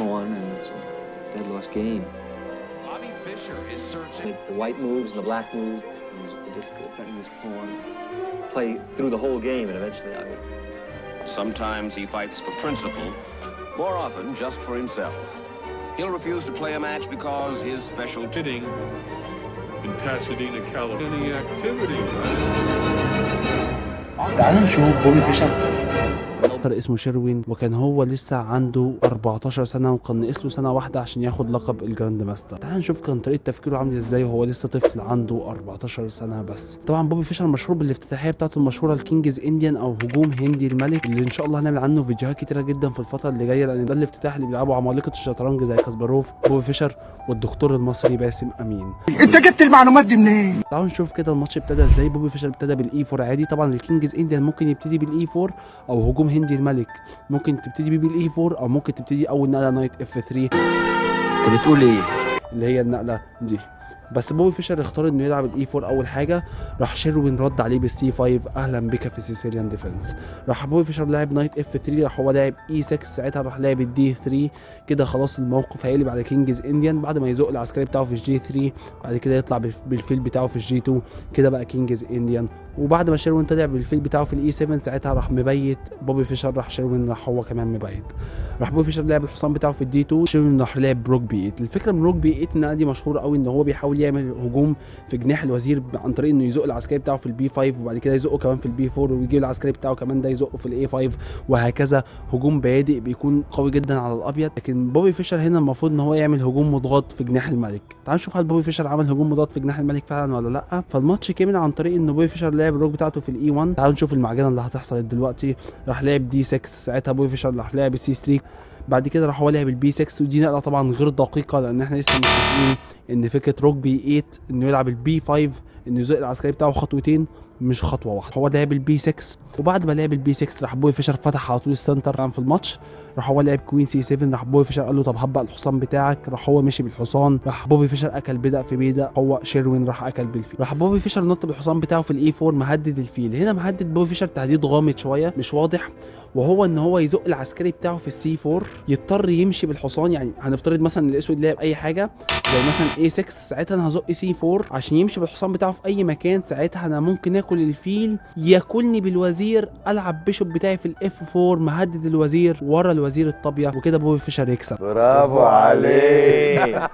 pawn, and it's a dead lost game. Bobby Fischer is searching. The white moves and the black moves, he's just letting his pawn play through the whole game, and eventually I would. Sometimes he fights for principle, more often just for himself. He'll refuse to play a match because his special sitting in Pasadena, California. Any activity, right? تعال نشوف بوبي فيشر. اسمه شيروين، وكان هو لسه عنده 14 سنه، وكان ناقص له سنه واحده عشان ياخد لقب الجراند ماستر. تعال نشوف كان طريقه تفكيره عامل ازاي وهو لسه طفل عنده 14 سنه بس. طبعا بوبي فيشر مشهور بالافتتاحيه بتاعته المشهوره الكينجز انديان او هجوم هندي الملك، اللي ان شاء الله هنعمل عنه فيديوهات كتيره جدا في الفتره اللي جايه، لان ده الافتتاح اللي بيلعبوا عمالقه الشطرنج زي كاسباروف، بوبي فيشر والدكتور المصري باسم امين. انت جبت المعلومات دي منين؟ تعالوا نشوف كده الماتش ابتدى ازاي. بوبي فيشر ابتدى بالاي 4 عادي. طبعا الكينجز انديان ممكن يبتدي بالاي 4 او هجوم هندي الملك، ممكن تبتدي بيه بالاي 4 او ممكن تبتدي اول نقله نايت اف 3. انت بتقول ايه؟ اللي هي النقله دي. بس بوبي فيشر اختار انه يلعب الاي 4 اول حاجه. راح شيروين رد عليه بالسي 5 اهلا بك في سيسيليان ديفنس. راح بوبي فيشر لعب نايت اف 3، راح هو لاعب اي 6، ساعتها راح لاعب الدي 3. كده خلاص الموقف هيقلب على كينجز انديان بعد ما يزق العسكري بتاعه في الجي 3، بعد كده يطلع بالفيل بتاعه في الجي 2. كده بقى كينجز انديان. وبعد ما شيروين طلع بالفيل بتاعه في الاي 7، ساعتها راح مبيت بوبي فيشر، راح شيروين راح هو كمان مبيت. راح بوبي فيشر لعب الحصان بتاعه في الدي 2، شيروين راح لعب روك بي 8. الفكره من روك بي 8 ان دي مشهوره قوي ان هو بيحاول يعمل هجوم في جناح الوزير عن طريق انه يزق العسكري بتاعه في البي 5، وبعد كده يزقه كمان في البي 4، ويجيب العسكري بتاعه كمان ده يزقه في الاي 5، وهكذا. هجوم بادئ بيكون قوي جدا على الابيض. لكن بوبي فيشر هنا المفروض ان هو يعمل هجوم مضغوط في جناح الملك. تعالوا نشوف هل بوبي فيشر عمل هجوم مضغوط في جناح الملك فعلا ولا لا. فالماتش كمل عن طريق ان بوبي فيشر لعب الروك بتاعته في الاي 1. تعالوا نشوف المعجنه اللي هتحصل دلوقتي. راح لعب دي 6، ساعتها بوبي فيشر راح لعب سي 3، بعد كده راح هو لعب البي 6. ودي نقله طبعا غير دقيقه لان احنا لسه متفقين ان فكره روك بي 8 انه يلعب البي 5 انه يزق العسكري بتاعه خطوتين مش خطوه واحده. هو لعب البي 6، وبعد ما لعب البي 6 راح بوبي فيشر فتح على طول السنتر في الماتش. راح هو لعب كوين سي 7، راح بوبي فيشر قال له طب هبق الحصان بتاعك، راح هو مشي بالحصان. راح بوبي فيشر اكل بدأ في بيدق، هو شيروين راح اكل بالفيل. راح بوبي فيشر نط بالحصان بتاعه في الاي 4 مهدد الفيل. هنا مهدد بوبي فيشر تهديد غامض شويه مش واضح، وهو ان هو يزق العسكري بتاعه في السي 4، يضطر يمشي بالحصان. يعني هنفترض مثلا الاسود لعب اي حاجه زي مثلا اي 6، ساعتها انا هزق سي 4 عشان يمشي بالحصان بتاعه في اي مكان. ساعتها انا ممكن اكل الفيل ياكلني بالوزير، العب بيشوب بتاعي في الاف 4 مهدد الوزير ورا الوزير الطابيه، وكده بوبي فيشر يكسب. برافو عليك.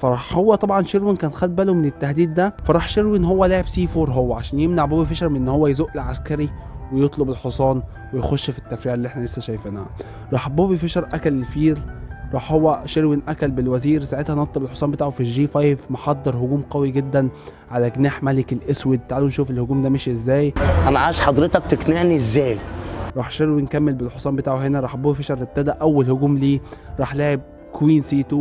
فراح هو طبعا شيروين كان خد باله من التهديد ده، فراح شيروين هو لعب سي 4 هو عشان يمنع بوبي فيشر من ان هو يزق العسكري ويطلب الحصان ويخش في التفريعه اللي احنا لسه شايفينها. راح بوبي فيشر اكل الفيل، راح هو شيروين اكل بالوزير. ساعتها نط بالحصان بتاعه في الجي 5، محضر هجوم قوي جدا على جناح ملك الاسود. تعالوا نشوف الهجوم ده مشي ازاي. انا عايز حضرتك تقنعني ازاي. راح شيروين كمل بالحصان بتاعه هنا. راح بوبي فيشر ابتدى اول هجوم ليه، راح لاعب كوين سي 2،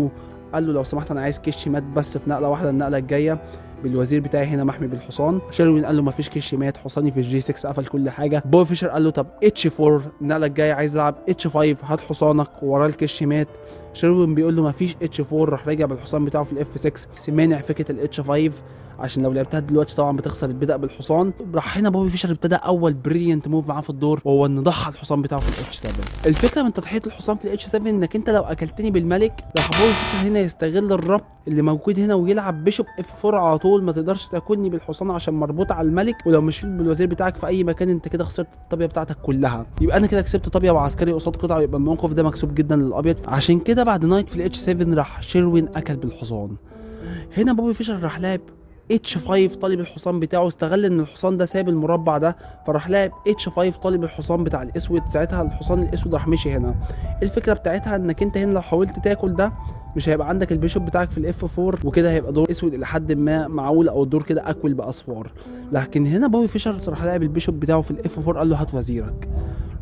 قال له لو سمحت انا عايز كش مات بس في نقله واحده، النقله الجايه بالوزير بتاعي هنا محمي بالحصان. شيروين قال له مفيش كش مات، حصاني في الجي 6 قفل كل حاجه. بوبي فيشر قال له طب اتش 4 النقله الجايه عايز العب اتش 5، هات حصانك وراه الكش مات. شيروين بيقول له مفيش اتش 4، راح راجع بالحصان بتاعه في الاف 6، مانع فكره الاتش 5 عشان لو لعبتها دلوقتي طبعا بتخسر البدء بالحصان. راح هنا بوبي فيشر ابتدى اول بريليانت موف معاه في الدور، وهو ان ضحى الحصان بتاعه في الاتش 7. الفكره من تضحيه الحصان في الاتش 7 انك انت لو اكلتني بالملك، راح بوبي فيشر هنا يستغل الربط اللي موجود هنا ويلعب بيشوب اف 4 على طول. ما تقدرش تاكلني بالحصان عشان مربوط على الملك، ولو مشيت بالوزير بتاعك في اي مكان انت كده خسرت الطابيه بتاعتك كلها. يبقى انا كده كسبت طابيه وعسكري قصاد قطعه، يبقى الموقف ده مكسوب جدا للابيض. عشان كده بعد نايت في الاتش 7 راح شيروين اكل بالحصان. هنا بوبي فيشر راح لعب اتش 5 طالب الحصان بتاعه، استغل ان الحصان ده ساب المربع ده، فراح لاعب اتش 5 طالب الحصان بتاع الاسود. ساعتها الحصان الاسود راح مشي هنا. الفكره بتاعتها انك انت هنا لو حاولت تاكل ده مش هيبقى عندك البيشوب بتاعك في الاف 4، وكده هيبقى دور اسود الى حد ما معقول، او الدور كده اكل باصفار. لكن هنا بوبي فيشر راح لاعب البيشوب بتاعه في الاف 4، قال له هات وزيرك.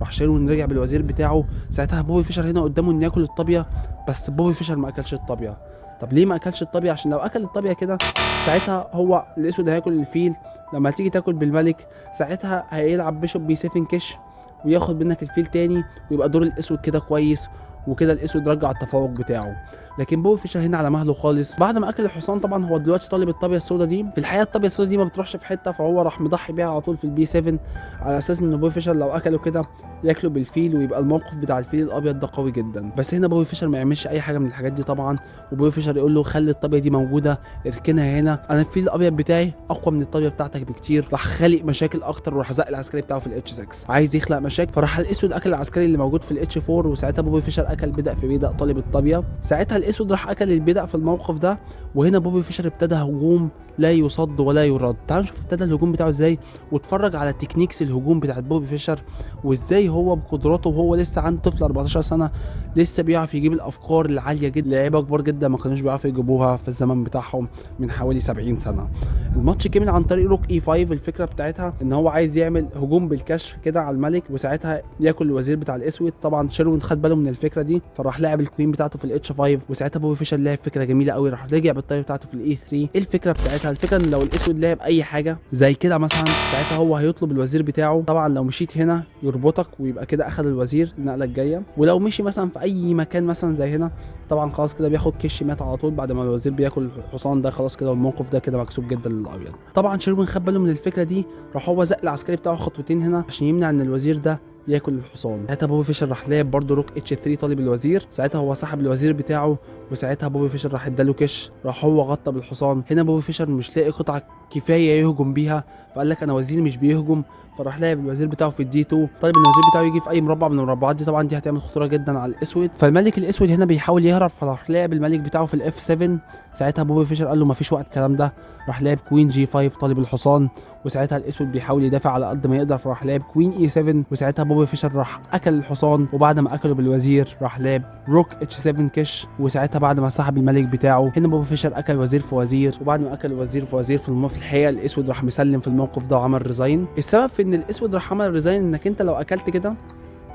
راح شيروين رجع بالوزير بتاعه. ساعتها بوبي فيشر هنا قدامه انه ياكل الطابيه، بس بوبي فيشر ما اكلش الطابيه. طب ليه ما اكلش الطابيه؟ عشان لو اكل الطابيه كده ساعتها هو الاسود هياكل الفيل. لما تيجي تاكل بالملك ساعتها هيلعب بيشوب بي 7 كش وياخد منك الفيل تاني، ويبقى دور الاسود كده كويس، وكده الاسود رجع التفوق بتاعه. لكن بوبي فيشر هنا على مهله خالص. بعد ما اكل الحصان طبعا هو دلوقتي طالب الطابيه السوداء دي. في الحقيقه الطابيه السوداء دي ما بتروحش في حته، فهو راح مضحي بيها على طول في البي 7 على اساس ان بوبي فيشر لو اكله كده ياكله بالفيل ويبقى الموقف بتاع الفيل الابيض ده قوي جدا. بس هنا بوبي فيشر ما يعملش اي حاجه من الحاجات دي طبعا، وبوبي فيشر يقول له خلي الطابيه دي موجوده، اركنها هنا، انا الفيل الابيض بتاعي اقوى من الطابيه بتاعتك بكتير. راح خالق مشاكل اكتر وراح زق العسكري بتاعه في الاتش 6، عايز يخلق مشاكل. فراح الاسود اكل العسكري اللي موجود في الاتش 4، وساعتها بوبي فيشر اكل بدأ في بدأ طالب الطابيه. ساعتها الاسود راح اكل البدأ في الموقف ده، وهنا بوبي فيشر ابتدى هجوم لا يصد ولا يرد. تعالوا نشوف ابتدى الهجوم بتاعه ازاي، واتفرج على تكنيكس الهجوم بتاعت بوبي فيشر، وازاي هو بقدراته وهو لسه عنده طفل 14 سنه لسه بيعرف يجيب الافكار العاليه جدا. لعيبه كبار جدا ما كانوش بيعرفوا يجيبوها في الزمن بتاعهم من حوالي 70 سنه. الماتش كمل عن طريق روك اي 5. الفكره بتاعتها ان هو عايز يعمل هجوم بالكشف كده على الملك، وساعتها ياكل الوزير بتاع الاسود. طبعا شيروين خد باله من الفكره دي، فراح لاعب الكوين بتاعته في الاتش 5، وساعتها بوبي فيشر لعب فكره جميله قوي، راح رجع بالطريقه بتاعته في الاي 3. ايه الفكره بتاعتها؟ الفكره ان لو الاسود لعب اي حاجه زي كده مثلا، ساعتها هو هيطلب الوزير بتاعه. طبعا لو مشيت هنا يربطك ويبقى كده اخذ الوزير النقله الجايه، ولو مشي مثلا في اي مكان مثلا زي هنا طبعا خلاص كده بياخد كش مات على طول بعد ما الوزير بياكل الحصان ده. خلاص كده والموقف ده كده مكسوب جدا للابيض. طبعا شيروين خد باله من الفكره دي، راح هو زق العسكري بتاعه خطوتين هنا عشان يمنع ان الوزير ده ياكل الحصان. ساعتها بوبي فيشر راح لعب برده روك اتش 3 طالب الوزير. ساعتها هو سحب الوزير بتاعه، وساعتها بوبي فيشر راح اداله كش، راح هو غطى بالحصان. هنا بوبي فيشر مش لاقي قطعه كفايه يهجم بيها، فقال لك انا وزيري مش بيهجم، فراح لاعب الوزير بتاعه في الدي 2. طيب ان الوزير بتاعه يجي في اي مربع من المربعات دي، طبعا دي هتعمل خطوره جدا على الاسود. فالملك الاسود هنا بيحاول يهرب، فراح لاعب الملك بتاعه في الاف 7. ساعتها بوبي فيشر قال له مفيش وقت الكلام ده، راح لاعب كوين جي 5 طالب الحصان، وساعتها الاسود بيحاول يدافع على قد ما يقدر، فراح لاعب كوين اي 7. وساعتها بوبي فيشر راح اكل الحصان، وبعد ما اكله بالوزير راح لعب روك اتش 7 كش، وساعتها بعد ما سحب الملك بتاعه هنا بوبي فيشر اكل وزير في وزير. وبعد ما اكل وزير في وزير في الحقيقه الاسود راح مسلم في الموقف ده وعمل ريزاين. السبب في ان الاسود راح عمل ريزاين انك انت لو اكلت كده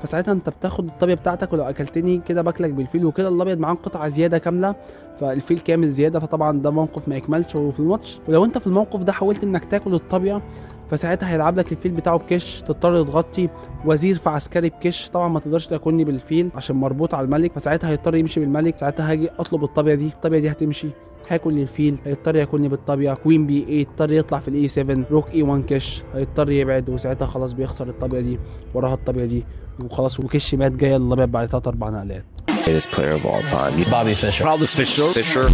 فساعتها انت بتاخد الطابيه بتاعتك، ولو اكلتني كده باكلك بالفيل، وكده الابيض معاه قطعه زياده كامله فالفيل كامل زياده، فطبعا ده موقف ما يكملش في الماتش. ولو انت في الموقف ده حاولت انك تاكل الطابيه فساعتها هيلعب لك الفيل بتاعه بكش، تضطر تغطي وزير في عسكري بكش. طبعا ما تقدرش تاكلني بالفيل عشان مربوط على الملك، فساعتها هيضطر يمشي بالملك. ساعتها هاجي اطلب الطابيه دي، الطابيه دي هتمشي، هاكل للفيل، هيضطر ياكلني بالطابيه. كوين بي 8 يضطر يطلع في الاي 7، روك اي 1 كش هيضطر يبعد، وساعتها خلاص بيخسر الطابيه دي وراها الطابيه دي وخلاص، وكش مات جايه للابيض بعد 3 4 نقلات. Greatest player of all time. Bobby Fischer. Probably Fischer.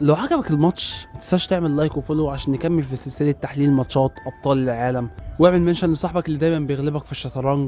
لو عجبك الماتش متنساش تعمل لايك وفولو عشان نكمل في سلسله تحليل ماتشات ابطال العالم، واعمل منشن لصاحبك اللي دايما بيغلبك في الشطرنج.